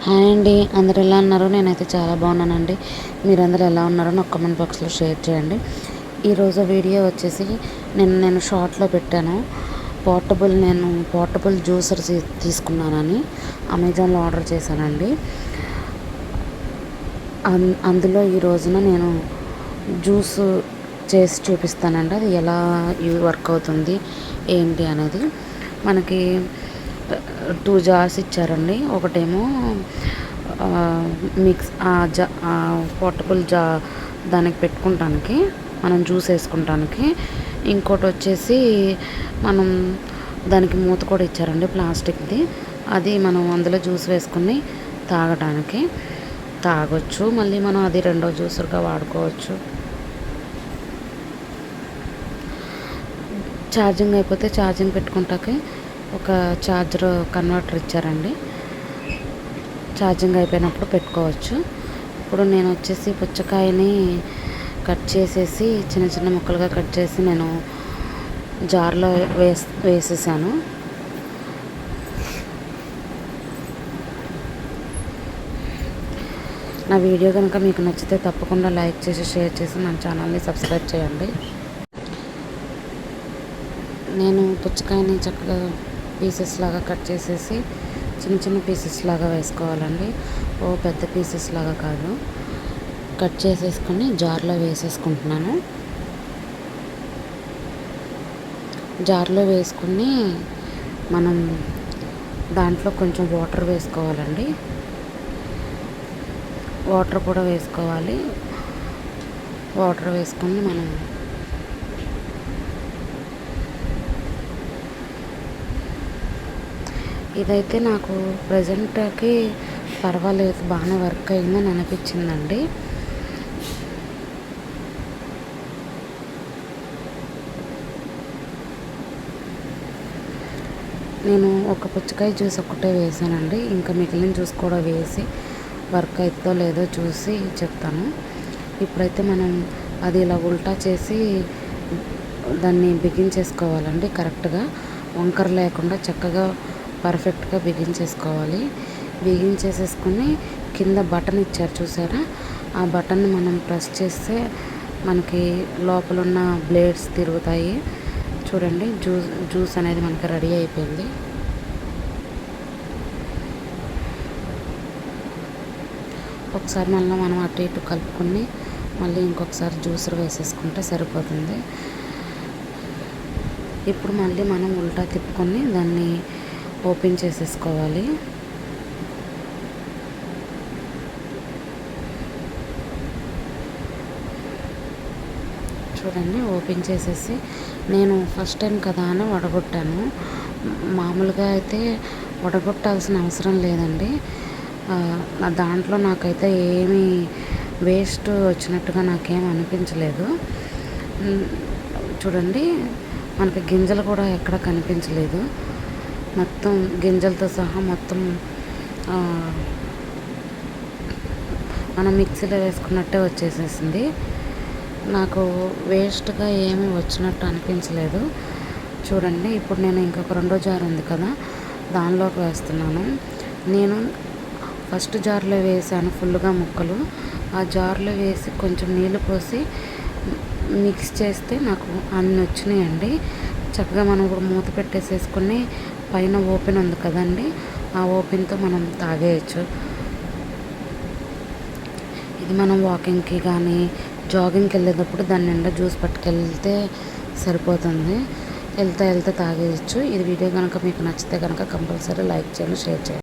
Hi అండి, అందరు ఎలా ఉన్నారు? నేనైతే చాలా బాగున్నానండి. మీరందరూ ఎలా ఉన్నారో నాకు కామెంట్ బాక్స్లో షేర్ చేయండి. ఈరోజు వీడియో వచ్చేసి నేను షార్ట్లో పెట్టాను. పోర్టబుల్ జ్యూసర్ తీసుకున్నానని అమెజాన్లో ఆర్డర్ చేశానండి. అందులో ఈ రోజున నేను జ్యూస్ చేసి చూపిస్తానండి. అది ఎలా వర్క్ అవుతుంది ఏంటి అనేది. మనకి 2 జార్స్ ఇచ్చారండి. ఒకటేమో మిక్స్ పోర్టబుల్ దానికి పెట్టుకుంటానికి, మనం జ్యూస్ వేసుకుంటానికి. ఇంకోటి వచ్చేసి మనం దానికి మూత కూడా ఇచ్చారండి, ప్లాస్టిక్ది. అది మనం అందులో జ్యూస్ వేసుకుని తాగొచ్చు. మళ్ళీ మనం అది రెండో జ్యూసర్గా వాడుకోవచ్చు. ఛార్జింగ్ అయిపోతే ఛార్జింగ్ పెట్టుకుంటాకి ఒక ఛార్జర్ కన్వర్టర్ ఇచ్చారండి. ఛార్జింగ్ అయిపోయినప్పుడు పెట్టుకోవచ్చు. ఇప్పుడు నేను వచ్చేసి పుచ్చకాయని కట్ చేసేసి చిన్న చిన్న ముక్కలుగా కట్ చేసి నేను జార్లో వేసేసాను. నా వీడియో కనుక మీకు నచ్చితే తప్పకుండా లైక్ చేసి షేర్ చేసి మన ఛానల్ని సబ్స్క్రైబ్ చేయండి. నేను పుచ్చకాయని చక్కగా పీసెస్ లాగా కట్ చేసేసి చిన్న చిన్న పీసెస్ లాగా వేసుకోవాలండి. పెద్ద పీసెస్ లాగా కాదు. కట్ చేసేసుకొని జార్లో వేసేసుకుంటున్నాను. జార్లో వేసుకుని మనం దాంట్లో కొంచెం వాటర్ వేసుకోవాలండి. వాటర్ కూడా వేసుకోవాలి. వాటర్ వేసుకొని మనం ఇదైతే నాకు ప్రజెంట్కి పర్వాలేదు, బాగానే వర్క్ అయిందని అనిపించిందండి. నేను ఒక పుచ్చకాయ జ్యూస్ ఒక్కటే వేసానండి. ఇంకా మిగిలిన జ్యూస్ కూడా వేసి వర్క్ అవుతుందో లేదో చూసి చెప్తాను. ఇప్పుడైతే మనం అది ఇలా ఉల్టా చేసి దాన్ని బిగించేసుకోవాలండి. కరెక్ట్గా వంకర లేకుండా చక్కగా పర్ఫెక్ట్గా బిగించేసుకోవాలి. బిగించేసేసుకుని కింద బటన్ ఇచ్చారు చూసారా, ఆ బటన్ని మనం ప్రెస్ చేస్తే మనకి లోపల ఉన్న బ్లేడ్స్ తిరుగుతాయి. చూడండి, జ్యూస్ అనేది మనకి రెడీ అయిపోయింది. ఒకసారి మళ్ళీ మనం అటు ఇటు కలుపుకొని మళ్ళీ ఇంకొకసారి జ్యూసర్ వేసేసుకుంటే సరిపోతుంది. ఇప్పుడు మళ్ళీ మనం ఉల్టా తిప్పుకొని దాన్ని ఓపెన్ చేసేసుకోవాలి. చూడండి, ఓపెన్ చేసేసి నేను ఫస్ట్ టైం కదా అని వడగొట్టాను. మామూలుగా అయితే వడగొట్టాల్సిన అవసరం లేదండి. దాంట్లో నాకైతే ఏమీ వేస్ట్ వచ్చినట్టుగా నాకేం అనిపించలేదు. చూడండి, మనకి గింజలు కూడా ఎక్కడ కనిపించలేదు. మొత్తం గింజలతో సహా మొత్తం మనం మిక్సీలో వేసుకున్నట్టే వచ్చేసేసింది. నాకు వేస్ట్గా ఏమీ వచ్చినట్టు అనిపించలేదు. చూడండి, ఇప్పుడు నేను ఇంకొక రెండో జార్ ఉంది కదా, దానిలోకి వేస్తున్నాను. నేను ఫస్ట్ జార్లో వేసాను ఫుల్గా ముక్కలు. ఆ జార్లో వేసి కొంచెం నీళ్ళు పోసి మిక్స్ చేస్తే నాకు అన్నీ వచ్చినాయండి. చక్కగా మనం ఇప్పుడు మూత పెట్టేసేసుకుని పైన ఓపెన్ ఉంది కదండి, ఆ ఓపెన్తో మనం తాగేయచ్చు. ఇది మనం వాకింగ్కి కానీ జాగింగ్కి వెళ్ళేటప్పుడు దాని నిండా జ్యూస్ పట్టుకెళ్తే సరిపోతుంది. వెళ్తే తాగేయచ్చు. ఇది వీడియో కనుక మీకు నచ్చితే కనుక కంపల్సరీ లైక్ చేయండి, షేర్ చేయండి.